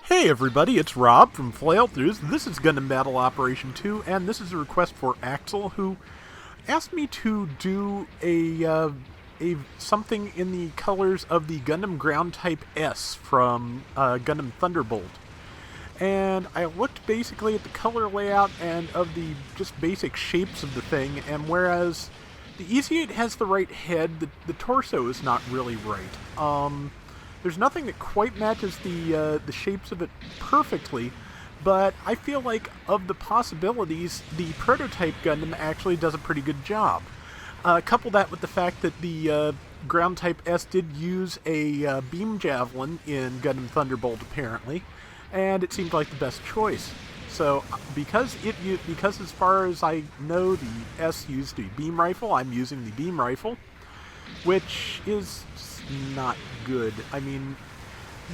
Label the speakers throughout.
Speaker 1: Hey everybody, it's Rob from Flailthroughs. This is Gundam Battle Operation 2, and this is a request for Axel, who asked me to do a something in the colors of the Gundam Ground Type S from Gundam Thunderbolt. And I looked basically at the color layout and of the just basic shapes of the thing, and whereas the EZ8 has the right head, the torso is not really right. There's nothing that quite matches the shapes of it perfectly, but I feel like of the possibilities, the prototype Gundam actually does a pretty good job. Couple that with the fact that the Ground Type S did use a beam javelin in Gundam Thunderbolt apparently, and it seemed like the best choice. So because as far as I know the S used a beam rifle, I'm using the beam rifle, which is not good. I mean,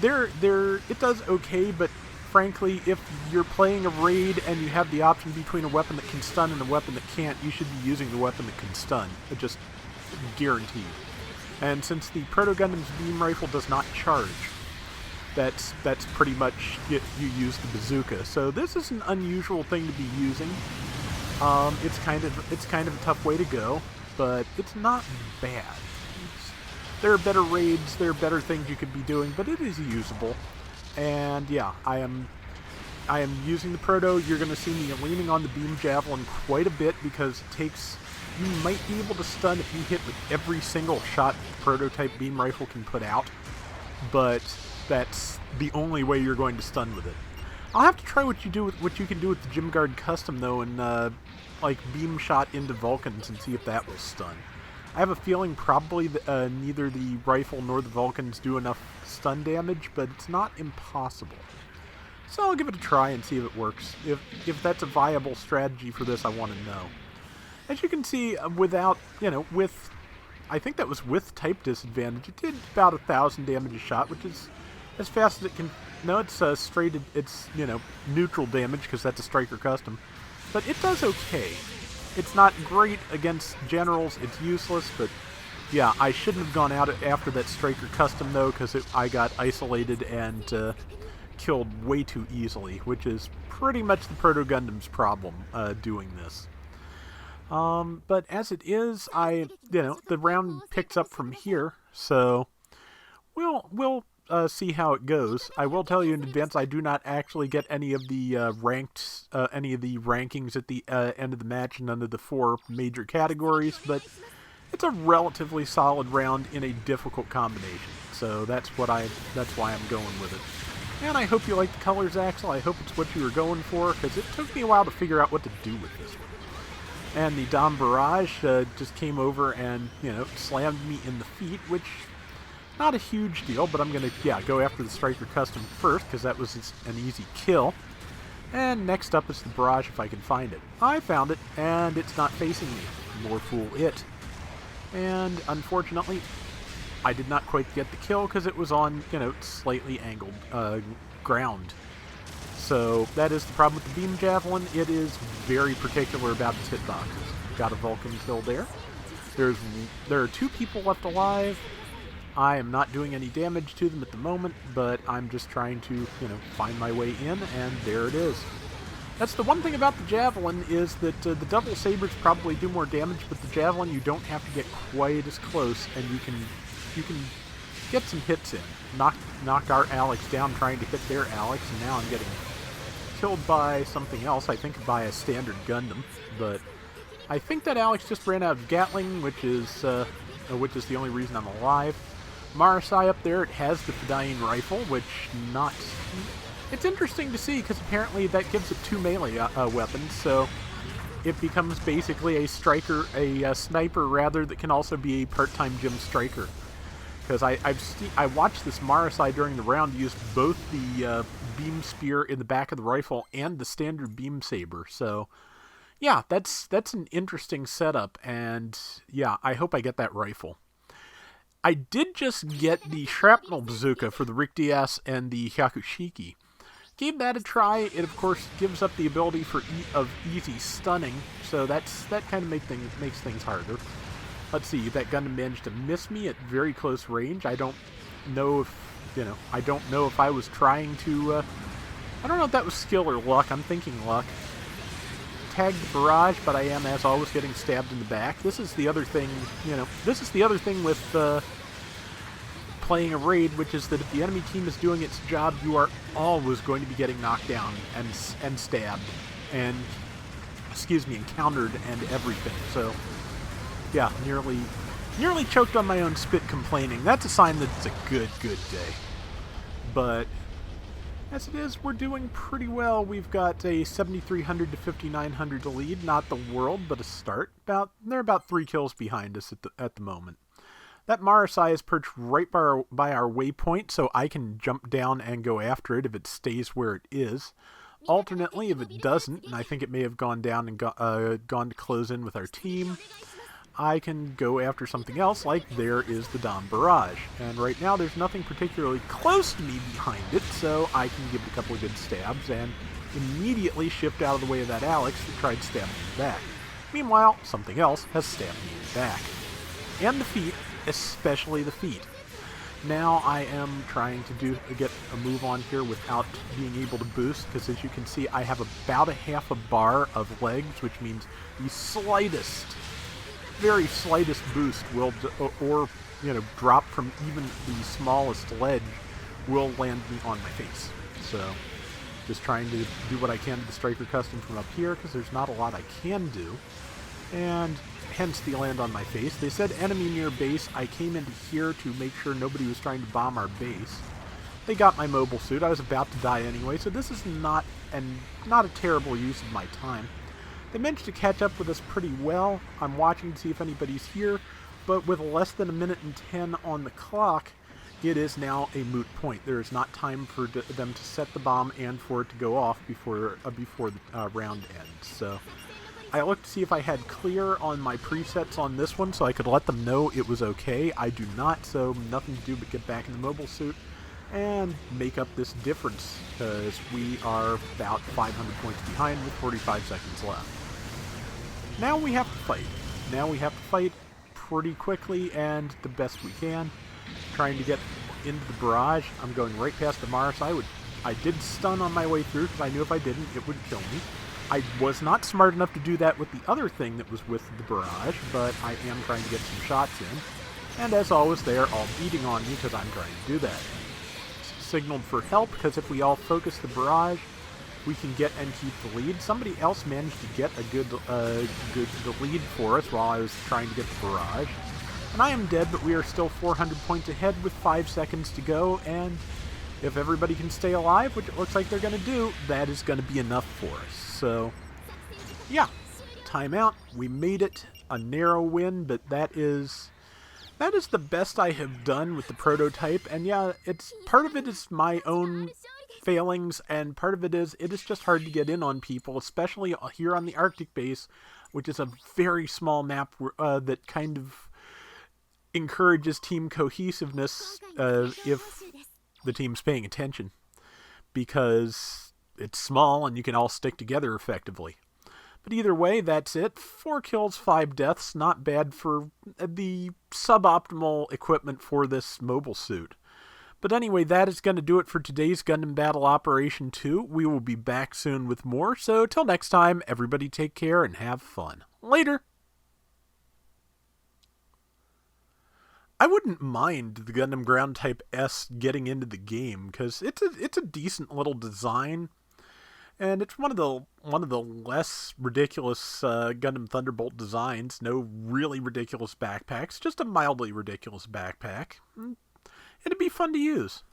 Speaker 1: it does okay, but frankly, if you're playing a raid and you have the option between a weapon that can stun and a weapon that can't, you should be using the weapon that can stun. It just guaranteed. And since the Proto Gundam's beam rifle does not charge, that's pretty much you use the bazooka. So this is an unusual thing to be using. It's kind of a tough way to go, but it's not bad. There are better raids, there are better things you could be doing, but it is usable. And yeah, I am using the Proto. You're going to see me leaning on the beam javelin quite a bit because you might be able to stun if you hit with every single shot the prototype beam rifle can put out, but that's the only way you're going to stun with it. I'll have to try what you can do with the Gym Guard Custom though, and like beam shot into Vulcans and see if that will stun. I have a feeling probably neither the rifle nor the Vulcans do enough stun damage, but it's not impossible. So I'll give it a try and see if it works. If that's a viable strategy for this, I want to know. As you can see, I think that was with type disadvantage, it did about 1,000 damage a shot, which is as fast as it can. No, it's neutral damage because that's a Striker Custom, but it does okay. It's not great against generals, it's useless, but yeah, I shouldn't have gone out after that Striker Custom though, because I got isolated and killed way too easily, which is pretty much the Proto Gundam's problem doing this. But as it is, the round picks up from here, so we'll see how it goes. I will tell you in advance, I do not actually get any of the rankings at the end of the match, none of the 4 major categories, but it's a relatively solid round in a difficult combination. So that's why I'm going with it. And I hope you like the colors, Axel. I hope it's what you were going for, because it took me a while to figure out what to do with this one. And the Dom Barrage just came over and slammed me in the feet, which not a huge deal, but I'm going to, go after the Striker Custom first, because that was an easy kill. And next up is the Barrage, if I can find it. I found it, and it's not facing me. More fool it. And, unfortunately, I did not quite get the kill, because it was on, slightly angled ground. So, that is the problem with the Beam Javelin. It is very particular about its hitboxes. Got a Vulcan kill there. There are 2 people left alive. I am not doing any damage to them at the moment, but I'm just trying to, find my way in, and there it is. That's the one thing about the Javelin, is that the double sabers probably do more damage, but the Javelin you don't have to get quite as close, and you can get some hits in. Knock our Alex down trying to hit their Alex, and now I'm getting killed by something else, I think by a standard Gundam, but I think that Alex just ran out of Gatling, which is the only reason I'm alive. Marasai up there, it has the Fedayeen rifle, which it's interesting to see, because apparently that gives it 2 melee weapons, so it becomes basically a sniper rather, that can also be a part-time gym striker. Because I watched this Marasai during the round use both the beam spear in the back of the rifle and the standard beam saber, so yeah, that's an interesting setup, and yeah, I hope I get that rifle. I did just get the Shrapnel Bazooka for the Rick Diaz and the Hyakushiki. Gave that a try. It, of course, gives up the ability of easy stunning, so that kind of makes things harder. Let's see, that Gundam managed to miss me at very close range. I don't know if I was trying to I don't know if that was skill or luck. I'm thinking luck. Tagged the barrage, but I am, as always, getting stabbed in the back. This is the other thing, this is the other thing with playing a raid, which is that if the enemy team is doing its job, you are always going to be getting knocked down and stabbed and, encountered and everything. So, yeah, nearly choked on my own spit complaining. That's a sign that it's a good day. But as it is, we're doing pretty well. We've got a 7,300 to 5,900 to lead. Not the world, but a start. They're about 3 kills behind us at the moment. That Marasai is perched right by our waypoint, so I can jump down and go after it if it stays where it is. Alternately, if it doesn't, and I think it may have gone down and gone to close in with our team, I can go after something else, like there is the Dom Barrage. And right now there's nothing particularly close to me behind it, so I can give it a couple of good stabs and immediately shift out of the way of that Alex who tried stabbing me in the back. Meanwhile, something else has stabbed me in the back. And the feet, especially the feet. Now I am trying to get a move on here without being able to boost, because as you can see I have about a half a bar of legs, which means the very slightest boost will, drop from even the smallest ledge will land me on my face. So, just trying to do what I can to the Striker Custom from up here, because there's not a lot I can do. And hence the land on my face. They said enemy near base. I came into here to make sure nobody was trying to bomb our base. They got my mobile suit. I was about to die anyway, so this is not a terrible use of my time. They managed to catch up with us pretty well. I'm watching to see if anybody's here, but with less than 1:10 on the clock, it is now a moot point. There is not time for them to set the bomb and for it to go off before the round ends. So I looked to see if I had clear on my presets on this one so I could let them know it was okay. I do not, so nothing to do but get back in the mobile suit and make up this difference, because we are about 500 points behind with 45 seconds left. Now we have to fight. Now we have to fight pretty quickly and the best we can. Trying to get into the barrage. I'm going right past the Mars. I did stun on my way through because I knew if I didn't, it would kill me. I was not smart enough to do that with the other thing that was with the barrage, but I am trying to get some shots in. And as always, they are all beating on me because I'm trying to do that. Signaled for help, because if we all focus the barrage, we can get and keep the lead. Somebody else managed to get a good lead for us while I was trying to get the barrage. And I am dead, but we are still 400 points ahead with 5 seconds to go, and if everybody can stay alive, which it looks like they're going to do, that is going to be enough for us. So, yeah, timeout. We made it. A narrow win, but that is the best I have done with the prototype. And yeah, part of it is my own failings, and part of it is just hard to get in on people, especially here on the Arctic base, which is a very small map that kind of encourages team cohesiveness if the team's paying attention, because it's small and you can all stick together effectively. But either way, that's it. 4 kills, 5 deaths. Not bad for the suboptimal equipment for this mobile suit. But anyway, that is going to do it for today's Gundam Battle Operation 2. We will be back soon with more, so till next time, everybody take care and have fun. Later! I wouldn't mind the Gundam Ground Type S getting into the game, because it's a decent little design. And it's one of the less ridiculous Gundam Thunderbolt designs. No really ridiculous backpacks, just a mildly ridiculous backpack. It'd be fun to use.